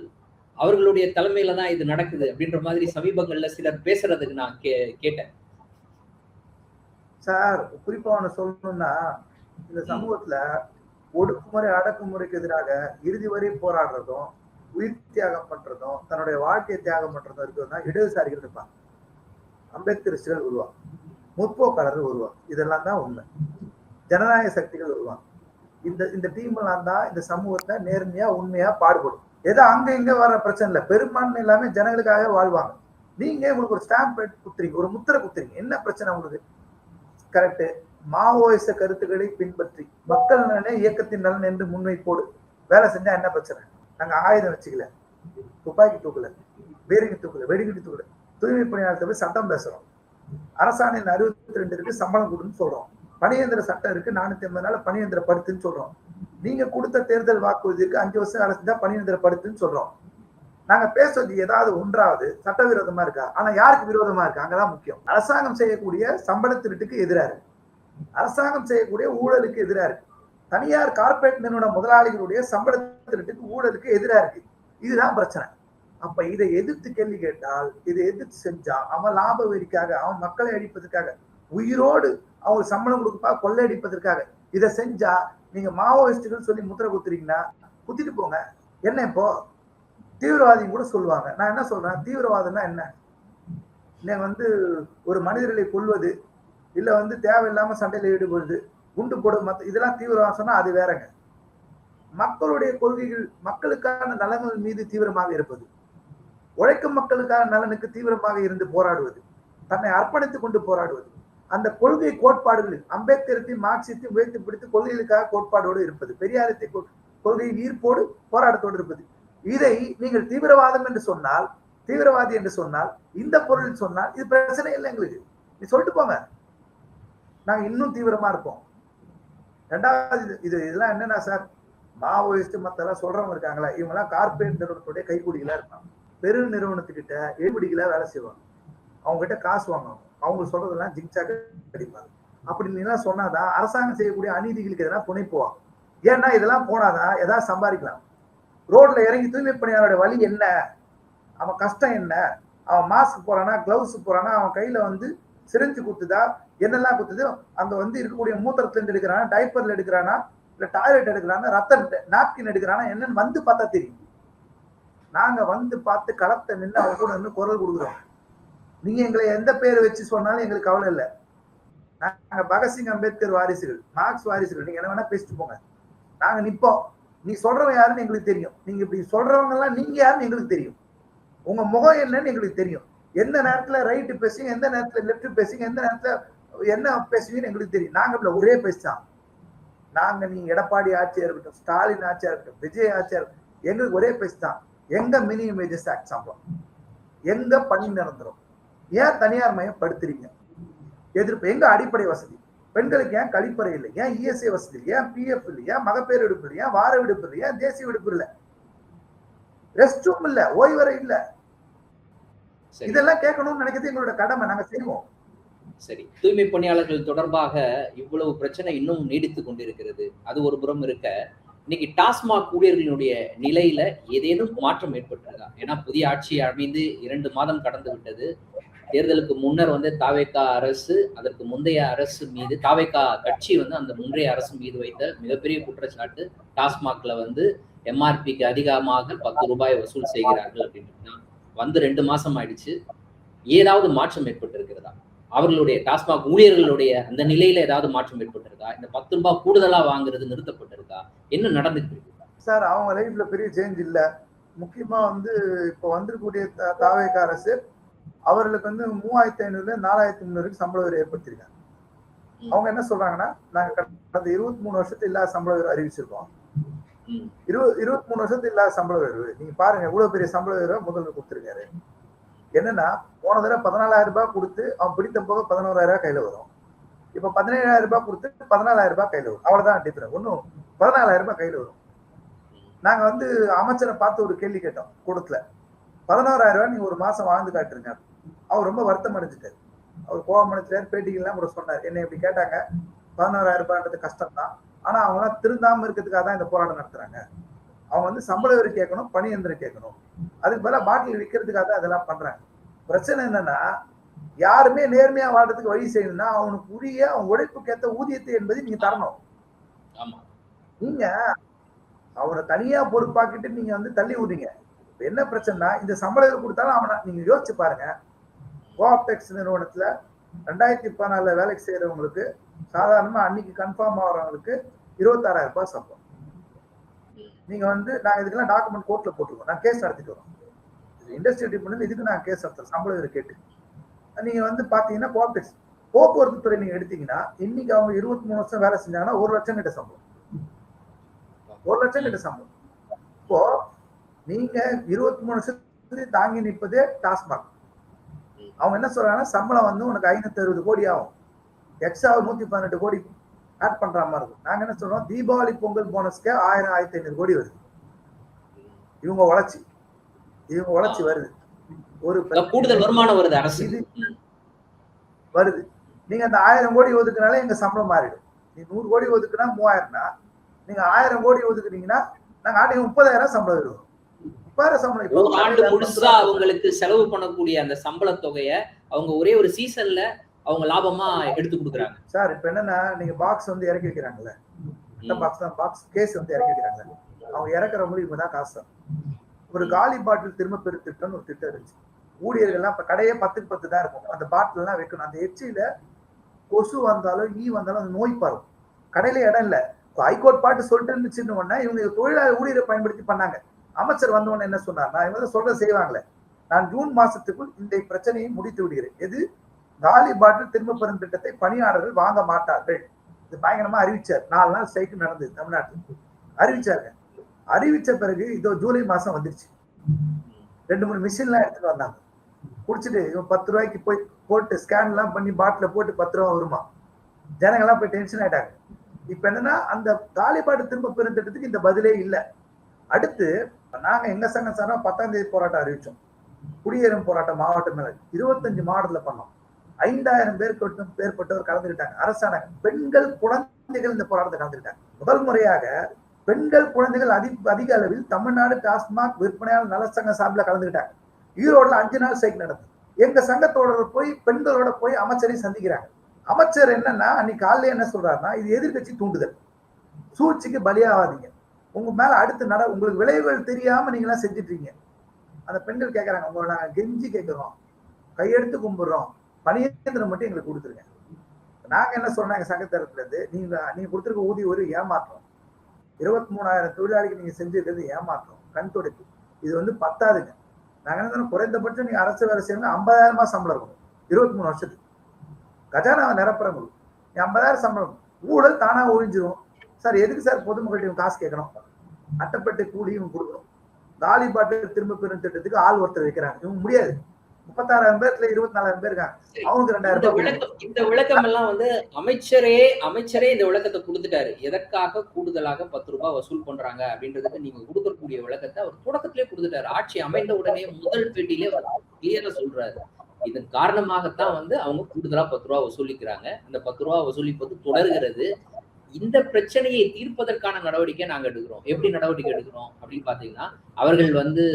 அவர்களுடைய தலைமையில தான் இது நடக்குது அப்படின்ற மாதிரி சமீபங்கள்ல சிலர் பேசுறதுக்கு நான் கேட்டேன். சார், குறிப்பா ஒண்ணு சொல்லணும்னா, இந்த சமூகத்துல ஒடுக்குமுறை அடக்குமுறைக்கு எதிராக இறுதி வரை போராடுறதும், உயிர் தியாகம் பண்றதும், தன்னுடைய வாழ்க்கையை தியாகம் பண்றதும் இருக்கிறதுனா இடதுசாரிகள் இருப்பாங்க, அம்பேத்கரிஸ்டுகள் உருவாங்க, முற்போக்காளர்கள் உருவாங்க. இதெல்லாம் தான் உண்மை. ஜனநாயக சக்திகள் உருவாங்க. இந்த டீம் எல்லாம் தான் இந்த சமூகத்தை நேர்மையா உண்மையா பாடுபடும். ஏதோ அங்க இங்க வர பிரச்சனை இல்லை, பெரும்பான்மை எல்லாமே ஜனங்களுக்காக வாழ்வாங்க. நீங்க உங்களுக்கு ஒரு ஸ்டாம்ப் குத்துறீங்க, ஒரு முத்திரை குத்துறீங்க, என்ன பிரச்சனை உங்களுக்கு? கரெக்ட். மாவோயிச கருத்துக்களை பின்பற்றி மக்கள் நலனே இயக்கத்தின் நலன் என்று முன்வைப்போடு வேலை செஞ்சா என்ன பிரச்சனை? நாங்க ஆயுதம் வச்சுக்கல, துப்பாக்கி தூக்கல, பீரங்கி தூக்கல, வெடிகுடி தூக்கல, தூய்மை பணியாளர்களை சட்டம் பேசுறோம். அரசாணையின் 62 இருக்கு, சம்பளம் கொடுன்னு சொல்றோம். பணியந்திர சட்டம் இருக்கு, 450 நாள் பணியந்திர படுத்துன்னு சொல்றோம். நீங்க கொடுத்த தேர்தல் வாக்குறுதிக்கு 5 வருஷம் அரசு தான் பணியந்திர படுத்துன்னு சொல்றோம். நாங்க பேசுறது ஏதாவது ஒன்றாவது சட்டவிரோதமா இருக்கா? ஆனா யாருக்கு விரோதமா இருக்கு? அங்கதான் முக்கியம். அரசாங்கம் செய்யக்கூடிய சம்பள திருட்டுக்கு எதிரா இருக்கு, அரசாங்கம் செய்யக்கூடிய ஊழலுக்கு எதிரா இருக்கு, தனியார் கார்பரேட் நிறுவன முதலாளிகளுடைய சம்பள திருட்டுக்கு ஊழலுக்கு எதிரா இருக்கு. இதுதான் பிரச்சனை. அப்ப இதை எதிர்த்து கேள்வி கேட்டால், இதை எதிர்த்து செஞ்சா அவன் லாப வெறிக்காக, அவன் மக்களை அடிப்பதற்காக, உயிரோடு அவங்க சம்பளம் கொடுப்பா கொள்ளையடிப்பதற்காக இதை செஞ்சா நீங்க மாவோயிஸ்டுகள் சொல்லி முத்திரை குத்துறீங்கன்னா குத்திட்டு போங்க. என்ன இப்போ தீவிரவாதியும் கூட சொல்லுவாங்க. நான் என்ன சொல்றேன், தீவிரவாதம்னா என்ன? இன்னைக்கு வந்து ஒரு மனிதர்களை கொல்வது, இல்ல வந்து தேவையில்லாம சண்டையில ஈடுபடுது, குண்டு போடு, இதெல்லாம் தீவிரவாதம் சொன்னா அது வேறங்க. மக்களுடைய கொள்கைகள், மக்களுக்கான நலன்கள் மீது தீவிரமாக இருப்பது, உழைக்கும் மக்களுக்கான நலனுக்கு தீவிரமாக இருந்து போராடுவது, தன்னை அர்ப்பணித்துக் கொண்டு போராடுவது, அந்த கொள்கை கோட்பாடுகளில் அம்பேத்கரத்தையும் மார்க்சியத்தையும் உயர்த்தி பிடித்து கொள்கைகளுக்காக கோட்பாடோடு இருப்பது, பெரியாரத்தை கொள்கையில் ஈர்ப்போடு போராட்டத்தோடு இருப்பது. இதை நீங்கள் தீவிரவாதம் என்று சொன்னால், தீவிரவாதி என்று சொன்னால், இந்த பொருள் சொன்னால் இது பிரச்சனை இல்லை எங்களுக்கு. நீ சொல்லிட்டு போங்க, நாங்க இன்னும் தீவிரமா இருப்போம். ரெண்டாவது, இதெல்லாம் என்னன்னா சார், மாவோயிஸ்ட் மத்தெல்லாம் சொல்றவங்க இருக்காங்களா, இவங்க எல்லாம் கார்பரேட் நிறுவனத்துடைய கைக்கூலிகளா இருப்பாங்க. பெரு நிறுவனத்துக்கிட்ட எழுபடிகளா வேலை செய்வாங்க, அவங்க கிட்ட காசு வாங்குவாங்க, அவங்க சொல்றதெல்லாம் ஜிங்சாக அடிப்பாங்க. அப்படி நீலாம் சொன்னாதான் அரசாங்கம் செய்யக்கூடிய அநீதிகளுக்கு எதனா துணை போவாங்க. ஏன்னா இதெல்லாம் போனாதான் ஏதாவது சம்பாதிக்கலாம். ரோட்ல இறங்கி தூய்மை பணியாளரோட வழி என்ன, அவன் கஷ்டம் என்ன, அவன் மாஸ்க் போறானா, கிளவுஸ் போறானா, அவன் கையில வந்து சிரிஞ்சு குத்துதா, என்னெல்லாம் குத்துது, அங்க வந்து இருக்கக்கூடிய மூத்திரத்துல எடுக்கிறானா, டைப்பர்ல எடுக்கிறானா, இல்ல டாய்லெட் எடுக்கிறானா, ரத்த நாப்கின் எடுக்கிறானா, என்னன்னு வந்து பார்த்தா தெரியும். நாங்க வந்து பார்த்து களத்தை நின்று அவங்க கூட நின்று குரல் கொடுக்குறோம். நீங்க எங்களை எந்த பேர் வச்சு சொன்னாலும் எங்களுக்கு கவலை இல்லை. நாங்க பகத்சிங் அம்பேத்கர் வாரிசுகள், மார்க்ஸ் வாரிசுகள். நீங்க என்ன வேணா பேசிட்டு போங்க, நாங்க நிப்போம். நீ சொல்றவன் யாருன்னு எங்களுக்கு தெரியும், நீங்க இப்படி சொல்றவங்க எல்லாம் நீங்க யாருன்னு எங்களுக்கு தெரியும், உங்க முகம் என்னன்னு எங்களுக்கு தெரியும், எந்த நேரத்துல ரைட்டு பேசுவீங்க, எந்த நேரத்துல லெப்ட் பேசுவீங்க, எந்த நேரத்துல என்ன பேசுவீங்கன்னு எங்களுக்கு தெரியும். நாங்க ஒரே பேசுதான். நாங்க நீங்க எடப்பாடி ஆட்சியா இருக்கட்டும், ஸ்டாலின் ஆட்சியா இருக்கட்டும், விஜய் ஆட்சியா இருக்கட்டும், எங்களுக்கு ஒரே பேசுதான். எங்க மினிமம் வேஜஸ் ஆக்ட் சம்பளம், எங்க பணி நிரந்தரம், ஏன் தனியார் மயம் படுத்துறீங்க, எதிர்ப்பு எங்க அடிப்படை வசதி, பெண்களுக்கு ஏன் கழிப்பறை இல்லை, ஏன் இஎஸ்ஐ வசதி இல்லை, ஏன் பிஎஃப் இல்லை, ஏன் மகப்பேறு விடுப்பு இல்லை, ஏன் வார விடுப்பு இல்லை, ஏன் தேசிய விடுப்பு இல்லை, ரெஸ்ட் ரூம் இல்ல, ஓய்வறை இல்ல. இதெல்லாம் கேட்கணும்னு நினைக்கிறது எங்களோட கடமை, நாங்க செய்வோம். சரி, தூய்மை பணியாளர்கள் தொடர்பாக இவ்வளவு பிரச்சனை இன்னும் நீடித்து கொண்டிருக்கிறது. அது ஒரு புறம் இருக்க, இன்னைக்கு டாஸ்மாக் ஊழியர்களுடைய நிலையில ஏதேனும் மாற்றம் ஏற்பட்டிருக்கா? ஏன்னா புதிய ஆட்சி அமைந்து 2 மாதம் கடந்து விட்டது. தேர்தலுக்கு முன்னர் வந்து தாவேகா அரசு, அதற்கு முந்தைய அரசு மீது தாவேகா கட்சி வந்து அந்த முந்தைய அரசு மீது வைத்த மிகப்பெரிய குற்றச்சாட்டு, டாஸ்மாக்ல வந்து எம்ஆர்பிக்கு அதிகமாக 10 ரூபாய் வசூல் செய்கிறார்கள் அப்படின்னு. வந்து 2 மாசம் ஆயிடுச்சு. ஏதாவது மாற்றம் ஏற்பட்டிருக்கிறதா? அவர்களுடைய டாஸ்மாக் ஊழியர்களுடைய அந்த நிலையில ஏதாவது மாற்றம் ஏற்பட்டிருக்கா? இந்த 10 ரூபாய் கூடுதலா வாங்குறது நிறுத்தப்பட்டிருக்கா? என்ன நடந்துட்டு இருக்கு சார்? அவங்க லைஃப்ல பெரிய சேஞ்ச் இல்ல. முக்கியமா வந்து இப்போ வந்திருக்கக்கூடிய தாவேகா அரசு அவர்களுக்கு வந்து 3500 4300 சம்பள உயர்வு ஏற்படுத்திருக்காங்க. அவங்க என்ன சொல்றாங்கன்னா, நாங்க கடந்த 23 வருஷத்துல இல்லாத சம்பள உயர்வு அறிவிச்சிருக்கோம். 23 வருஷத்துல இல்லாத சம்பள உயர்வு நீங்க பாருங்க, எவ்வளவு பெரிய சம்பள உயர்வை முதல்வர் கொடுத்திருக்காரு. என்னன்னா, போன தடவை 14,000 ரூபாய் கொடுத்து அவன் பிடித்த போக 11,000 ரூபாய் கையில வரும். இப்ப 17,000 ரூபாய் கொடுத்து 14,000 ரூபாய் கையில வரும். அவ்வளவுதான் டிஃபரன்ஸ். ஒன்னும் 14,000 ரூபாய் கையில வரும். நாங்க வந்து அமைச்சரை பார்த்து ஒரு கேள்வி கேட்டோம் கூடத்துல. 11,000 ரூபாய் நீங்க ஒரு மாசம் வாழ்ந்து காட்டுருங்க. அவர் ரொம்ப வருத்தம் அடைஞ்சிட்டாரு. அவர் கோபம் அடைஞ்சிட்டாரு. பேட்டிகள்லாம் கூட சொன்னார். என்ன இப்படி கேட்டாங்க, 11,000 ரூபாய்ன்றது கஷ்டம் தான், ஆனா அவங்க எல்லாம் திருந்தாம இருக்கிறதுக்காக தான் இந்த போராட்டம் நடத்துறாங்க. அவங்க வந்து சம்பள உயர்வு கேட்கணும், பணி எந்திரம் கேட்கணும், அதுக்கு பதிலாக பாட்டில் விற்கிறதுக்காக தான் அதெல்லாம் பண்றாங்க. பிரச்சனை என்னன்னா, யாருமே நேர்மையா வாழ்றதுக்கு வழி செய்யணும்னா அவனுக்கு உரிய அவன் உழைப்புக்கேற்ற ஊதியத்தை என்பதை நீங்க தரணும். நீங்க அவனை தனியா பொறுப்பாக்கிட்டு நீங்க வந்து தள்ளி விடுறீங்க. என்ன பிரச்சனைனா, இந்த சம்பள உயர்வு கொடுத்தாலும் அவனை நீங்க யோசிச்சு பாருங்க. கோஆப்டெக்ஸ் நிறுவனத்துல 2014 வேலைக்கு செய்யறவங்களுக்கு சாதாரணமா அன்னைக்கு கன்ஃபார்ம் ஆகிறவங்களுக்கு 26,000 ரூபாய் சம்பளம். நீங்க வந்து நாங்க இதுக்கெல்லாம் டாக்குமெண்ட் கோர்ட்ல போட்டுருக்கோம். நான் கேஸ் நடத்திட்டு வரோம். இண்டஸ்ட்ரி டிபார்ட்மெண்ட் இதுக்கு நான் கேஸ் நடத்துறேன். சம்பளம் உயர்வு கேட்டு நீங்க வந்து பாத்தீங்கன்னா, கோஆப்டெக்ஸ் போக்குவரத்து துறை நீங்க எடுத்தீங்கன்னா, இன்னைக்கு அவங்க 23 வருஷம் வேலை செஞ்சாங்கன்னா 1 லட்சம் கிட்ட சம்பளம். 1 லட்சம் கிட்ட சம்பளம். இப்போ நீங்க 23 வருஷத்துக்கு தாங்கி நிற்பதே டாஸ்மாக். அவங்க என்ன சொல்றாங்கன்னா, சம்பளம் வந்து உனக்கு 560 கோடி ஆகும், எக்ஸ்ட்ரா 118 கோடி ஆட் பண்ற மாதிரி இருக்கும். நாங்க என்ன சொல்றோம், தீபாவளி பொங்கல் போனஸ்க்கே 1000 1500 கோடி வருது. இவங்க உழைச்சி வருது. ஒரு கூடுதல் வருமானம் வருது, அரசு வருது. நீங்க அந்த 1000 கோடி ஒதுக்குனாலே எங்க சம்பளம் மாறிடும். நீ 100 கோடி ஒதுக்குனா 3000னா, நீங்க 1000 கோடி ஒதுக்குனீங்கன்னா நாங்க ஆட்டுக்கு 30,000 சம்பளம் வருவோம். ஆண்டு முழுசா அவங்களுக்கு செலவு பண்ணக்கூடிய அந்த சம்பள தொகையை அவங்க ஒரே ஒரு சீசன்ல அவங்க லாபமா எடுத்து கொடுக்குறாங்க. சார் இப்ப என்னன்னா, நீங்க பாக்ஸ் வந்து இறக்கி வைக்கிறாங்கல்ல, பாக்ஸ் கேஸ் வந்து இறக்கி வைக்கிறாங்க. அவங்க இறக்குறவங்களுக்கு இப்பதான் காசு. ஒரு காலி பாட்டில் திரும்ப பெரு திட்டம்னு ஒரு திட்டம் இருந்துச்சு. ஊழியர்கள்லாம் இப்ப கடையே 10க்கு 10 தான் இருக்கும். அந்த பாட்டில் எல்லாம் வைக்கணும். அந்த எச்சியில கொசு வந்தாலும் ஈ வந்தாலும் அந்த நோய் பரவும். கடையில இடம் இல்ல. ஹைகோர்ட் பாட்டு சொல்லிட்டு இருந்துச்சுன்னு உடனே இவங்க தொழிலாளர் ஊழியரை பயன்படுத்தி பண்ணாங்க. அமைச்சர் வந்தவொன்னு என்ன சொன்னார்னா, இவங்க சொல்ற செய்வாங்களே, நான் ஜூன் மாசத்துக்குள் இந்த பிரச்சனையை முடித்து விடுகிறேன். எது? காலி பாட்டில் திரும்ப பெறும் திட்டத்தை பணியாளர்கள் வாங்க மாட்டார்கள். இது பயங்கரமா அறிவிச்சார். 4 நாள் ஸ்ட்ரைக் நடந்தது தமிழ்நாட்டில். அறிவிச்சாங்க. அறிவிச்ச பிறகு இதோ ஜூலை மாசம் வந்துருச்சு. 2-3 மிஷின்லாம் எடுத்துட்டு வந்தாங்க. குடிச்சிட்டு இவன் 10 ரூபாய்க்கு போய் போட்டு ஸ்கேன் எல்லாம் பண்ணி பாட்டில போட்டு 10 ரூபா வருமா. ஜனங்கள்லாம் போய் டென்ஷன் ஆயிட்டாங்க. இப்ப என்னன்னா, அந்த காலி பாட்டில் திரும்ப பெறும் திட்டத்துக்கு இந்த பதிலே இல்லை. அடுத்து நாங்க எங்க சங்கம் சார்பா 10ஆம் தேதி போராட்டம் அறிவிச்சோம். குடியேறும் போராட்டம் மாவட்ட மேல 25 மாவட்டத்துல பண்ணோம். 5000 மேற்பட்டவர் கலந்துக்கிட்டாங்க. அரசாணை பெண்கள் குழந்தைகள் இந்த போராட்டத்தை கலந்துக்கிட்டாங்க. முதல் முறையாக பெண்கள் குழந்தைகள் அதிக அளவில் தமிழ்நாடு டாஸ்மாக் விற்பனையாளர் நலச்சங்க சார்பில் கலந்துக்கிட்டாங்க. ஈரோடுல 5 நாள் ஸ்ட்ரைக் நடந்தது. எங்க சங்கத்தோட போய் பெண்களோட போய் அமைச்சரை சந்திக்கிறாங்க. அமைச்சர் என்னன்னா, அன்னைக்கு காலையில என்ன சொல்றாருன்னா, இது எதிர்கட்சி தூண்டுதல், சூழ்ச்சிக்கு பலியாவாதீங்க, உங்க மேல அடுத்து உங்களுக்கு விளைவுகள் தெரியாம நீங்க எல்லாம் செஞ்சுட்டு இருக்கீங்க. அந்த பெண்கள் கேட்கறாங்க, உங்களை நாங்க கெஞ்சி கேட்கிறோம், கையெடுத்து கும்பிடுறோம், பணியேந்திரம் மட்டும் எங்களுக்கு கொடுத்துருங்க. நாங்க என்ன சொல்றோம், எங்க சங்கத்தரத்துல இருந்து, நீங்க கொடுத்துருக்க ஊதிய ஒரு ஏமாற்றம், 23,000 தொழிலாளிக்கு நீங்க செஞ்சிருக்கிறது ஏமாற்றம், கண் துடைப்பு. இது வந்து பத்தாதுங்க. நாங்க என்ன குறைந்தபட்சம் நீங்க அரசு வேலை செய்யணும், 50,000 சம்பளம் இருக்கும் 23 வருஷத்துக்கு. கஜானாவை நிரப்புறவங்களுக்கு 50,000 சம்பளம். ஊழல் தானா ஒழிஞ்சிரும். சார் எதுக்கு சார் பொதுமக்கள்கிட்ட காசு கேட்கணும்? அட்டப்பட்டு கூலியும் கொடுக்கணும். காலி பாட்டில் திரும்ப பெறும் திட்டத்துக்கு ஆள் ஒருத்தர் வைக்கிறாங்க. இவங்க முடியாது. 36,000 பேர்ல 24,000 பேர் இருக்காங்க. அவங்களுக்கு 2,000. இந்த விளக்கம் எல்லாம் வந்து அமைச்சரே இந்த விளக்கத்தை கொடுத்துட்டாரு. எதற்காக கூடுதலாக 10 ரூபாய் வசூல் பண்றாங்க அப்படின்றதுக்கு நீங்க கொடுக்கக்கூடிய விளக்கத்தை அவர் தொடக்கத்திலே கொடுத்துட்டாரு. ஆட்சி அமைந்த உடனே முதல் பேட்டியிலே கிளியரா சொல்றாரு. இதன் காரணமாகத்தான் வந்து அவங்க கூடுதலா 10 ரூபாய் வசூலிக்கிறாங்க. அந்த 10 ரூபாய் வசூலிப்பது தொடர்கிறது. இந்த பிரச்சனையை தீர்ப்பதற்கான நடவடிக்கை நாங்க எடுக்கிறோம். எப்படி நடவடிக்கை எடுக்கிறோம் அப்படின்னு பாத்தீங்கன்னா, அவர்கள் வந்து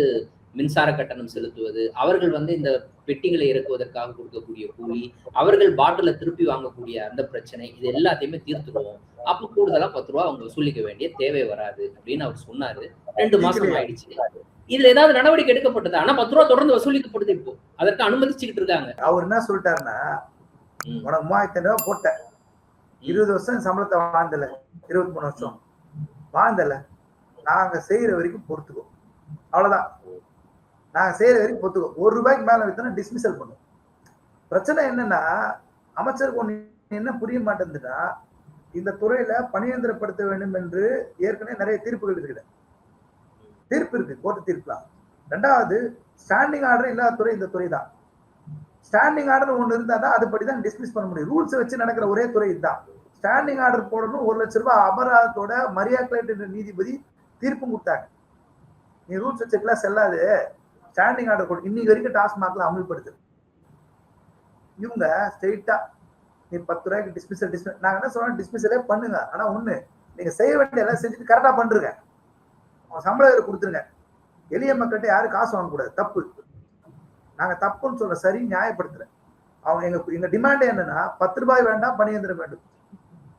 மின்சார கட்டணம் செலுத்துவது, அவர்கள் வந்து இந்த பெட்டிகளை இறக்குவதற்காக கொடுக்கக்கூடிய கூலி, அவர்கள் பாட்டில திருப்பி வாங்கக்கூடிய அந்த பிரச்சனை, இது எல்லாத்தையுமே தீர்த்துருவோம். அப்ப கூடுதலா 10 ரூபா அவங்க வசூலிக்க வேண்டிய தேவை வராது அப்படின்னு அவர் சொன்னாரு. 2 மாசம் ஆயிடுச்சு. இதுல ஏதாவது நடவடிக்கை எடுக்கப்பட்டது? ஆனா 10 ரூபா தொடர்ந்து வசூலிக்கப்படுது. இப்போ அதற்கு அனுமதிச்சுக்கிட்டு இருக்காங்க. அவர் என்ன சொல்லிட்டாருன்னா, உனக்கு 3500 ரூபாய் போட்ட 20 வருஷம் சம்பளத்தை வாழ்ந்தல, 23 வருஷம் வாழ்ந்தல, நாங்க செய்யற வரைக்கும் பொறுத்துக்கோ, அவ்வளவுதான். நாங்க செய்யற வரைக்கும் பொறுத்துக்கோ. 1 ரூபாய்க்கு மேல வித்தனா டிஸ்மிசல் பண்ணும். பிரச்சனை என்னன்னா, அமைச்சருக்கு ஒண்ணு என்ன புரிய மாட்டேங்குதுன்னா, இந்த துறையில பணியந்திரப்படுத்த வேண்டும் என்று ஏற்கனவே நிறைய தீர்ப்புகள் இருக்குது. தீர்ப்பு இருக்கு, கோர்ட்டு தீர்ப்புலாம். 2வது, ஸ்டாண்டிங் ஆர்டர் இல்லாத துறை இந்த துறை தான். ஸ்டாண்டிங் ஆர்டர் ஒண்ணு இருந்தா தான் அதுபடிதான் டிஸ்மிஸ் பண்ண முடியும். ரூல்ஸ் வச்சு நடக்கிற ஒரே துறை இதுதான். ஸ்டாண்டிங் ஆர்டர் போடணும், 1 லட்சம் ரூபாய் அபராதத்தோட மரியாதை நீதிபதி தீர்ப்பும் கொடுத்தாங்க. நீ ரூல்ஸ் வச்சுக்கலாம் செல்லாது, ஸ்டாண்டிங் ஆர்டர் கொடு. இன்னைக்கு வரைக்கும் டாஸ்மாக்ல அமல்படுத்து. இவங்க ஸ்ட்ரெயிட்டா நீ 10 ரூபாய்க்கு டிஸ்மிசல் நாங்க என்ன சொல்றோம், டிஸ்மிசலே பண்ணுங்க. ஆனா ஒண்ணு, நீங்க செய்ய வேண்டிய எல்லாம் செஞ்சுட்டு கரெக்டா பண்றீங்க, சம்பளம் கொடுத்துருங்க. எளிய மக்கள்கிட்ட யாரும் காசு வாங்கக்கூடாது, தப்பு. நாங்க தப்புன்னு சொல்ற, சரி நியாயப்படுத்துறேன். அவங்க எங்க டிமாண்ட் என்னன்னா, 10 ரூபாய் வேண்டாம், பணியந்திரம் வேண்டும்,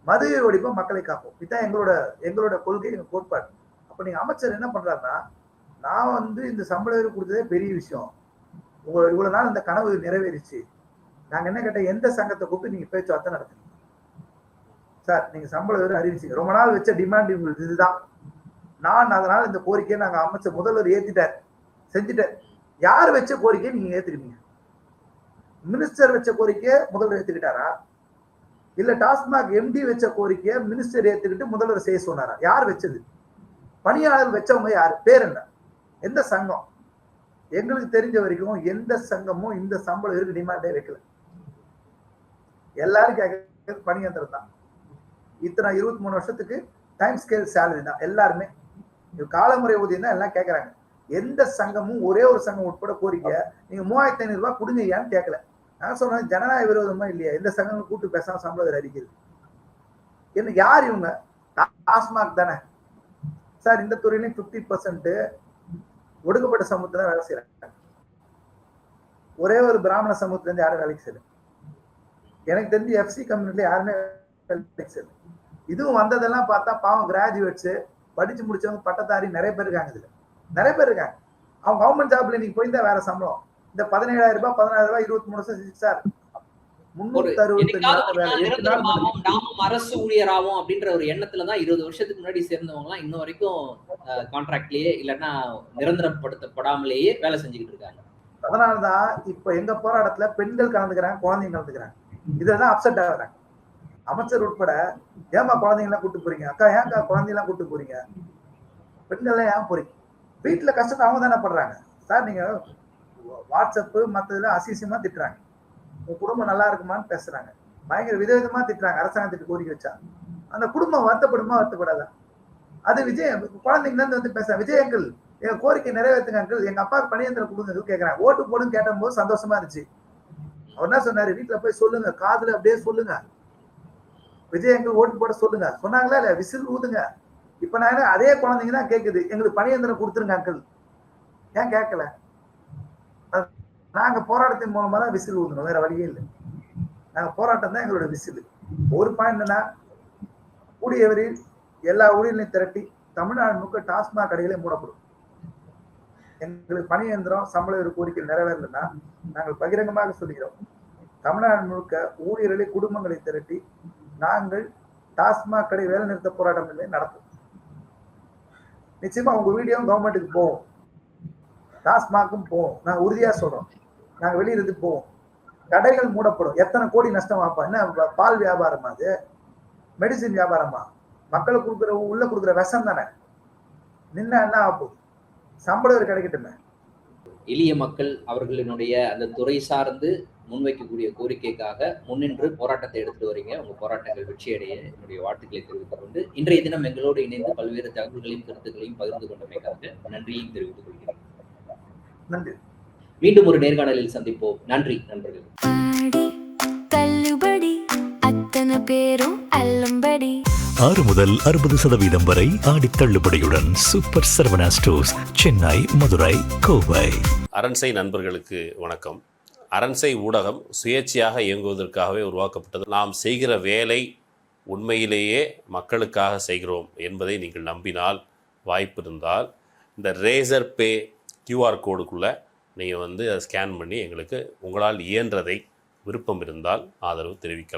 மதுவை ஒழிப்போம், மக்களை காப்போம். இதுதான் எங்களோட கொள்கை, எங்க கோட்பாடு. அப்ப நீங்க அமைச்சர் என்ன பண்றாருன்னா, நான் வந்து இந்த சம்பளம் கொடுத்ததே பெரிய விஷயம், இவ்வளவு நாள் இந்த கனவு நிறைவேறிச்சு, நாங்க என்ன கேட்ட எந்த சங்கத்தை கூப்பிட்டு நீங்க பேச்சுவார்த்தை நடத்துங்க சார், நீங்க சம்பள உயர்வு அறிவிச்சீங்க, ரொம்ப நாள் வச்ச டிமாண்ட் உங்களுக்கு இதுதான். நான் அதனால இந்த கோரிக்கையை நாங்க அமைச்சர் முதல்வர் ஏத்திட்டார், செஞ்சுட்டார். யார் வச்ச கோரிக்கையை நீங்க ஏத்துக்கிட்டீங்க? மினிஸ்டர் வச்ச கோரிக்கையை முதல்வர் ஏத்துக்கிட்டாரா, இல்ல டாஸ்மாக் எம்டி வச்ச கோரிக்கையை மினிஸ்டர் ஏத்துக்கிட்டு முதல்வர் செய்ய சொன்னாரா? யார் வச்சது? பணியாளர் வச்சவங்க யாரு? பேர் என்ன? எந்த சங்கம்? எங்களுக்கு தெரிஞ்ச வரைக்கும் எந்த சங்கமும் இந்த சம்பளம் இருக்கு டிமாண்டே வைக்கல. எல்லாரும் கேட்கறது பணியந்திரம் தான். இத்தனை 23 வருஷத்துக்கு டைம் ஸ்கேல் சேலரி தான் எல்லாருமே. காலமுறை ஊதியம் தான் எல்லாம் கேட்கறாங்க. எந்த சங்கமும் ஒரே ஒரு சங்கம் உட்பட கோரிக்கை நீங்க 3500 ரூபாய் கொடுங்க ஏன்னு கேட்கல. நான் சொல்றேன், ஜனநாயக விரோதமா இல்லையா இந்த சங்கங்கள் கூட்டு பேசாம சம்பளம் அடிக்கிறது? என்ன யார் இவங்க? டாஸ்மாக் தானே சார். இந்த துறையிலையும் 50% ஒடுக்கப்பட்ட சமூகத்துல வேலை செய்யறாங்க. ஒரே ஒரு பிராமண சமூகத்துல இருந்து யாரும் வேலைக்கு செய்யல. எனக்கு தெரிஞ்சு எஃப்சி கம்யூனிட்டில யாருமே வேலைக்கு செய்யல. இதுவும் வந்ததெல்லாம் பார்த்தா பாவம் கிராஜுவேட்ஸ், படிச்சு முடிச்சவங்க, பட்டதாரி நிறைய பேர் இருக்காங்க. இதுல நிறைய பேர் இருக்காங்க. அவங்க கவர்மெண்ட் ஜாப்ல நீங்க போயிருந்தா வேற சம்பளம். இந்த 17,000 ரூபாய் 14,000 ரூபாய் 23 வருஷம் சார், 365 நாமும் அரசு ஊழியராகும் அப்படின்ற ஒரு எண்ணத்துலதான் 20 வருஷத்துக்கு முன்னாடி சேர்ந்தவங்க எல்லாம் இன்னும் வரைக்கும் கான்ட்ராக்ட்லயே இல்லைன்னா நிரந்தரப்படுத்தப்படாமலேயே வேலை செஞ்சுக்கிட்டு இருக்காங்க. அதனாலதான் இப்ப எங்க போராட்டத்துல பெண்கள் கலந்துக்கிறாங்க, குழந்தைங்க கலந்துக்கிறாங்க. இதுதான் அப்செட் ஆகுறாங்க. அமைச்சர் உட்பட, ஏமா குழந்தைங்க எல்லாம் கூட்டு போறீங்க? அக்கா ஏன்க்கா குழந்தைங்க எல்லாம் கூட்டு போறீங்க? பெண்கள் எல்லாம் ஏன் போறீங்க? வீட்டுல கஷ்டத்தை அவங்க தானே படுறாங்க சார். நீங்க வாட்ஸ்அப் மத்ததுல அசிசியமா திட்டுறாங்க, உங்க குடும்பம் நல்லா இருக்குமான்னு பேசுறாங்க, பயங்கர விதவிதமா திட்டுறாங்க. அரசாங்கத்துக்கு கோரிக்கை வச்சா அந்த குடும்பம் வருத்தப்படுமா வருத்தப்படாதா? அது விஜய் குழந்தைங்க இருந்து வந்து பேசுறாங்க, விஜய் அங்கிள் எங்க கோரிக்கை நிறைவேற்றுங்க அங்கிள், எங்க அப்பாவுக்கு பணியந்திரம் கொடுங்க கேட்கறாங்க. ஓட்டு போடுன்னு கேட்ட போது சந்தோஷமா இருந்துச்சு. அவர் என்ன சொன்னாரு, வீட்டுல போய் சொல்லுங்க, காதுல அப்படியே சொல்லுங்க, விஜய் அங்கிள் ஓட்டு போட சொல்லுங்க. சொன்னாங்களா இல்ல? விசில் ஊதுங்க. இப்ப நான் அதே குழந்தைங்க தான் கேக்குது, எங்களுக்கு பணியந்திரம் கொடுத்துருங்க அங்கிள். ஏன் கேட்கல? நாங்க போராட்டத்தின் மூலமா தான் விசில் ஊதணும், வேற வழியே இல்லை. நாங்க போராட்டம் தான் எங்களோட விசில். ஒரு பாயிண்ட் என்னன்னா, கூடியவரில் எல்லா ஊழியர்களையும் திரட்டி தமிழ்நாடு முழுக்க டாஸ்மாக் கடைகளே மூடப்படும். எங்களுக்கு பணியந்திரம் சம்பள ஒரு கோரிக்கை நிறைவேறலைன்னா நாங்கள் பகிரங்கமாக சொல்கிறோம், தமிழ்நாடு முழுக்க ஊழியர்களை குடும்பங்களை திரட்டி நாங்கள் டாஸ்மாக் கடை வேலை நிறுத்த போராட்டம் இல்லை நடத்தும். நிச்சயமா உங்க வீடியோ கவர்மெண்ட்டுக்கு போவோம், டாஸ்மாக்கும் போவோம். நாங்க உறுதியா சொல்றோம், நாங்க வெளியிருந்து போவோம். கடைகள் மூடப்படும். எத்தனை கோடி நஷ்டம் ஆப்பா? என்ன பால் வியாபாரமா? அது மெடிசின் வியாபாரமா? மக்களுக்கு கொடுக்குற உள்ள கொடுக்குற விஷம் தானே. நின்னா என்ன ஆகும்? சம்பளம் கிடைக்கட்டுமே. எளிய மக்கள் அவர்களினுடைய அந்த துறை சார்ந்து முன்வைக்கக்கூடிய கோரிக்கைக்காக முன்னின்று போராட்டத்தை எடுத்துட்டு வரீங்க. உங்க போராட்டங்கள் வெற்றியடைய என்னுடைய வாழ்த்துக்களை தெரிவித்துக் கொண்டு, இன்றைய தினம் எங்களோடு இணைந்து பல்வேறு தகவல்களையும் கருத்துக்களையும் பகிர்ந்து கொண்டமைக்காக நன்றியையும் தெரிவித்துக் கொள்கிறேன். நன்றி. மீண்டும் ஒரு நேர்காணலில் சந்திப்போம். நன்றி நண்பர்கள். தள்ளுபடி அத்தனை பேரும் அல்லும்படி 6 முதல் 60% வரை ஆடி தள்ளுபடியுடன் சூப்பர் சரவணா ஸ்டோர்ஸ், சென்னை, மதுரை, கோவை. அரண்சை நண்பர்களுக்கு வணக்கம். அரண்சை ஊடகம் சுயேட்சையாக இயங்குவதற்காகவே உருவாக்கப்பட்டது. நாம் செய்கிற வேலை உண்மையிலேயே மக்களுக்காக செய்கிறோம் என்பதை நீங்கள் நம்பினால், வாய்ப்பு இருந்தால் இந்த ரேசர் பே QR கோடுக்குள்ளே நீங்கள் அதை ஸ்கேன் பண்ணி எங்களுக்கு உங்களால் இயன்றதை விருப்பம் இருந்தால் ஆதரவு தெரிவிக்கலாம்.